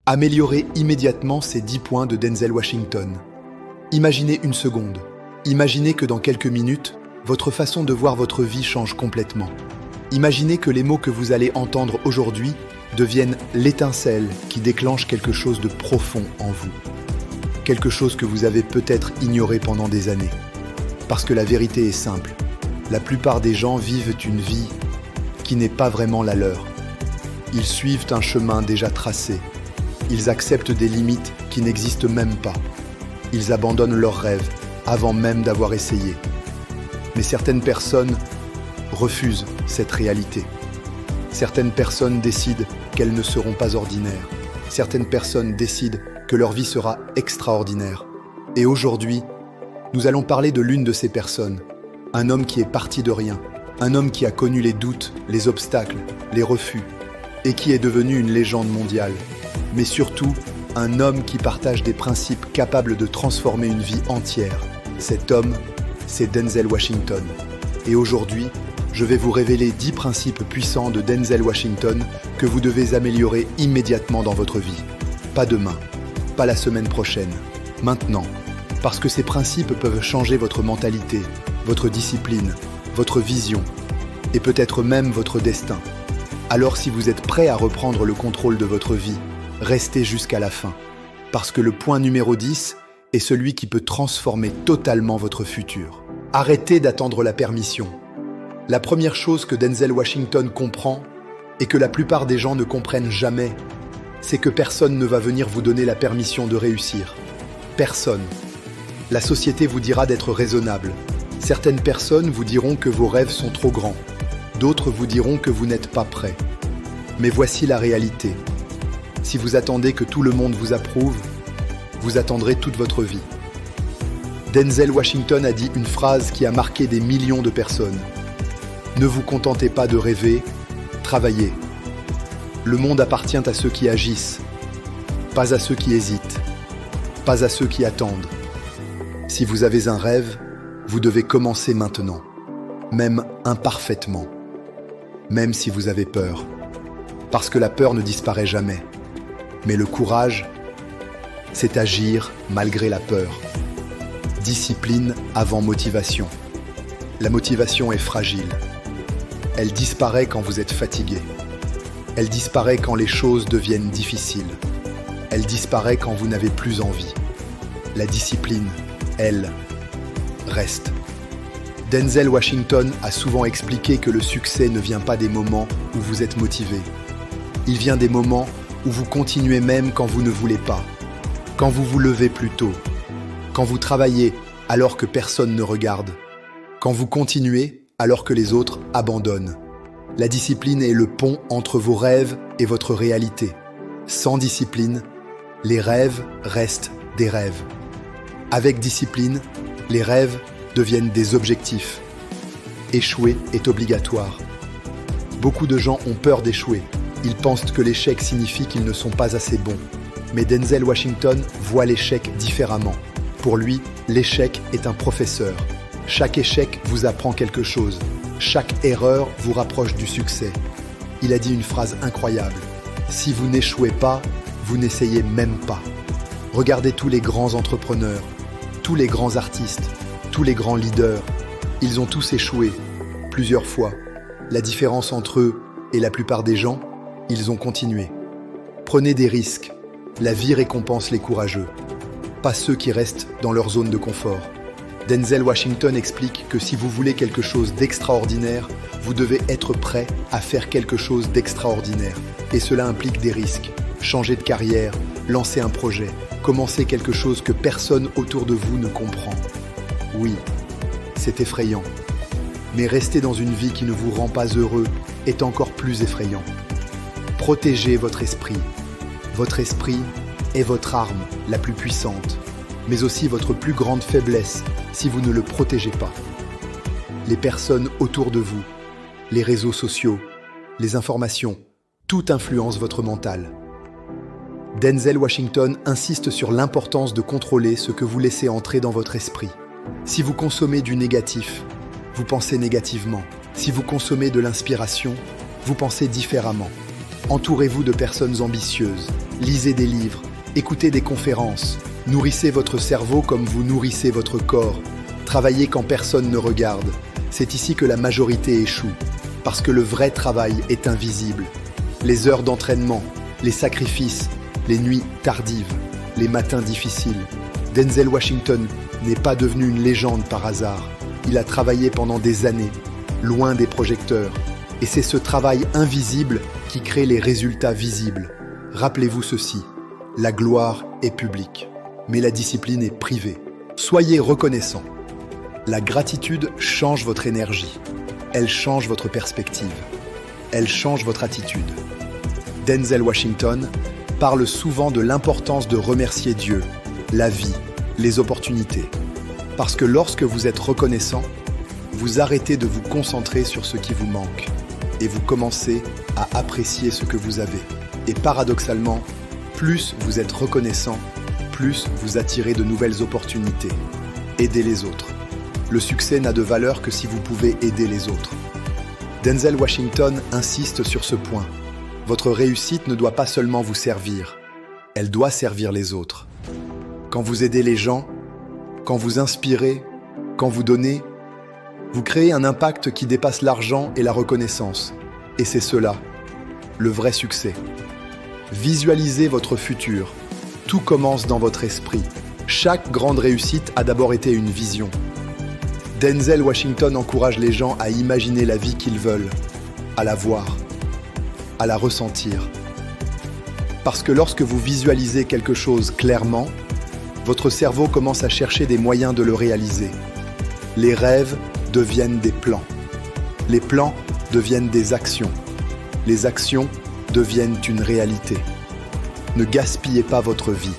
Améliorez immédiatement ces 10 points de Denzel Washington. Imaginez une seconde. Imaginez que dans quelques minutes, votre façon de voir votre vie change complètement. Imaginez que les mots que vous allez entendre aujourd'hui deviennent l'étincelle qui déclenche quelque chose de profond en vous. Quelque chose que vous avez peut-être ignoré pendant des années. Parce que la vérité est simple. La plupart des gens vivent une vie qui n'est pas vraiment la leur. Ils suivent un chemin déjà tracé. Ils acceptent des limites qui n'existent même pas. Ils abandonnent leurs rêves avant même d'avoir essayé. Mais certaines personnes refusent cette réalité. Certaines personnes décident qu'elles ne seront pas ordinaires. Certaines personnes décident que leur vie sera extraordinaire. Et aujourd'hui, nous allons parler de l'une de ces personnes. Un homme qui est parti de rien. Un homme qui a connu les doutes, les obstacles, les refus. Et qui est devenu une légende mondiale. Mais surtout, un homme qui partage des principes capables de transformer une vie entière. Cet homme, c'est Denzel Washington. Et aujourd'hui, je vais vous révéler 10 principes puissants de Denzel Washington que vous devez améliorer immédiatement dans votre vie. Pas demain, pas la semaine prochaine, maintenant. Parce que ces principes peuvent changer votre mentalité, votre discipline, votre vision et peut-être même votre destin. Alors si vous êtes prêt à reprendre le contrôle de votre vie, restez jusqu'à la fin. Parce que le point numéro 10 est celui qui peut transformer totalement votre futur. Arrêtez d'attendre la permission. La première chose que Denzel Washington comprend, et que la plupart des gens ne comprennent jamais, c'est que personne ne va venir vous donner la permission de réussir. Personne. La société vous dira d'être raisonnable. Certaines personnes vous diront que vos rêves sont trop grands. D'autres vous diront que vous n'êtes pas prêt. Mais voici la réalité. Si vous attendez que tout le monde vous approuve, vous attendrez toute votre vie. Denzel Washington a dit une phrase qui a marqué des millions de personnes. Ne vous contentez pas de rêver, travaillez. Le monde appartient à ceux qui agissent, pas à ceux qui hésitent, pas à ceux qui attendent. Si vous avez un rêve, vous devez commencer maintenant, même imparfaitement, même si vous avez peur. Parce que la peur ne disparaît jamais. Mais le courage, c'est agir malgré la peur. Discipline avant motivation. La motivation est fragile. Elle disparaît quand vous êtes fatigué. Elle disparaît quand les choses deviennent difficiles. Elle disparaît quand vous n'avez plus envie. La discipline, elle, reste. Denzel Washington a souvent expliqué que le succès ne vient pas des moments où vous êtes motivé. Il vient des moments où vous continuez même quand vous ne voulez pas, quand vous vous levez plus tôt, quand vous travaillez alors que personne ne regarde, quand vous continuez alors que les autres abandonnent. La discipline est le pont entre vos rêves et votre réalité. Sans discipline, les rêves restent des rêves. Avec discipline, les rêves deviennent des objectifs. Échouer est obligatoire. Beaucoup de gens ont peur d'échouer. Ils pensent que l'échec signifie qu'ils ne sont pas assez bons. Mais Denzel Washington voit l'échec différemment. Pour lui, l'échec est un professeur. Chaque échec vous apprend quelque chose. Chaque erreur vous rapproche du succès. Il a dit une phrase incroyable. Si vous n'échouez pas, vous n'essayez même pas. Regardez tous les grands entrepreneurs, tous les grands artistes, tous les grands leaders. Ils ont tous échoué, plusieurs fois. La différence entre eux et la plupart des gens, ils ont continué. Prenez des risques. La vie récompense les courageux, pas ceux qui restent dans leur zone de confort. Denzel Washington explique que si vous voulez quelque chose d'extraordinaire, vous devez être prêt à faire quelque chose d'extraordinaire. Et cela implique des risques. Changer de carrière, lancer un projet, commencer quelque chose que personne autour de vous ne comprend. Oui, c'est effrayant. Mais rester dans une vie qui ne vous rend pas heureux est encore plus effrayant. Protégez votre esprit. Votre esprit est votre arme la plus puissante, mais aussi votre plus grande faiblesse si vous ne le protégez pas. Les personnes autour de vous, les réseaux sociaux, les informations, tout influence votre mental. Denzel Washington insiste sur l'importance de contrôler ce que vous laissez entrer dans votre esprit. Si vous consommez du négatif, vous pensez négativement. Si vous consommez de l'inspiration, vous pensez différemment. Entourez-vous de personnes ambitieuses. Lisez des livres, écoutez des conférences. Nourrissez votre cerveau comme vous nourrissez votre corps. Travaillez quand personne ne regarde. C'est ici que la majorité échoue. Parce que le vrai travail est invisible. Les heures d'entraînement, les sacrifices, les nuits tardives, les matins difficiles. Denzel Washington n'est pas devenu une légende par hasard. Il a travaillé pendant des années, loin des projecteurs. Et c'est ce travail invisible qui crée les résultats visibles. Rappelez-vous ceci, la gloire est publique, mais la discipline est privée. Soyez reconnaissant. La gratitude change votre énergie. Elle change votre perspective. Elle change votre attitude. Denzel Washington parle souvent de l'importance de remercier Dieu, la vie, les opportunités. Parce que lorsque vous êtes reconnaissant, vous arrêtez de vous concentrer sur ce qui vous manque et vous commencez à apprécier ce que vous avez. Et paradoxalement, plus vous êtes reconnaissant, plus vous attirez de nouvelles opportunités. Aidez les autres. Le succès n'a de valeur que si vous pouvez aider les autres. Denzel Washington insiste sur ce point. Votre réussite ne doit pas seulement vous servir, elle doit servir les autres. Quand vous aidez les gens, quand vous inspirez, quand vous donnez, vous créez un impact qui dépasse l'argent et la reconnaissance. Et c'est cela, le vrai succès. Visualisez votre futur. Tout commence dans votre esprit. Chaque grande réussite a d'abord été une vision. Denzel Washington encourage les gens à imaginer la vie qu'ils veulent, à la voir, à la ressentir. Parce que lorsque vous visualisez quelque chose clairement, votre cerveau commence à chercher des moyens de le réaliser. Les rêves deviennent des plans. Les plans deviennent des actions. Les actions deviennent une réalité. Ne gaspillez pas votre vie.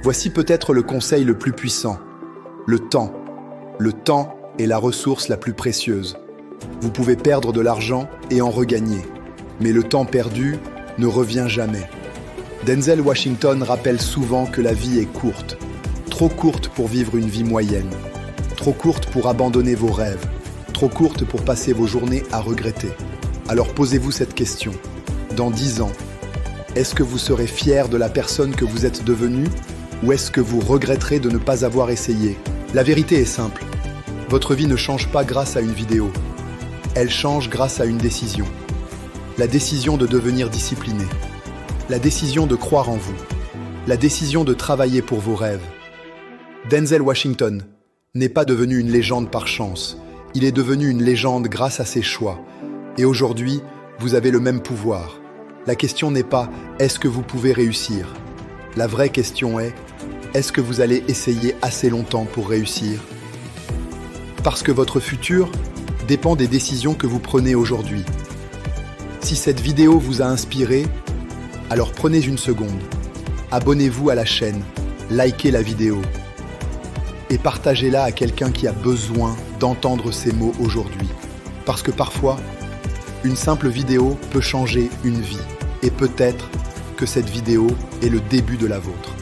Voici peut-être le conseil le plus puissant. Le temps. Le temps est la ressource la plus précieuse. Vous pouvez perdre de l'argent et en regagner. Mais le temps perdu ne revient jamais. Denzel Washington rappelle souvent que la vie est courte. Trop courte pour vivre une vie moyenne. Trop courte pour abandonner vos rêves. Trop courte pour passer vos journées à regretter. Alors posez-vous cette question. Dans 10 ans, est-ce que vous serez fier de la personne que vous êtes devenue ou est-ce que vous regretterez de ne pas avoir essayé ? La vérité est simple. Votre vie ne change pas grâce à une vidéo. Elle change grâce à une décision. La décision de devenir discipliné. La décision de croire en vous. La décision de travailler pour vos rêves. Denzel Washington n'est pas devenu une légende par chance. Il est devenu une légende grâce à ses choix. Et aujourd'hui, vous avez le même pouvoir. La question n'est pas « est-ce que vous pouvez réussir ?» La vraie question est « est-ce que vous allez essayer assez longtemps pour réussir ?» Parce que votre futur dépend des décisions que vous prenez aujourd'hui. Si cette vidéo vous a inspiré, alors prenez une seconde. Abonnez-vous à la chaîne, likez la vidéo et partagez-la à quelqu'un qui a besoin d'entendre ces mots aujourd'hui. Parce que parfois, une simple vidéo peut changer une vie. Et peut-être que cette vidéo est le début de la vôtre.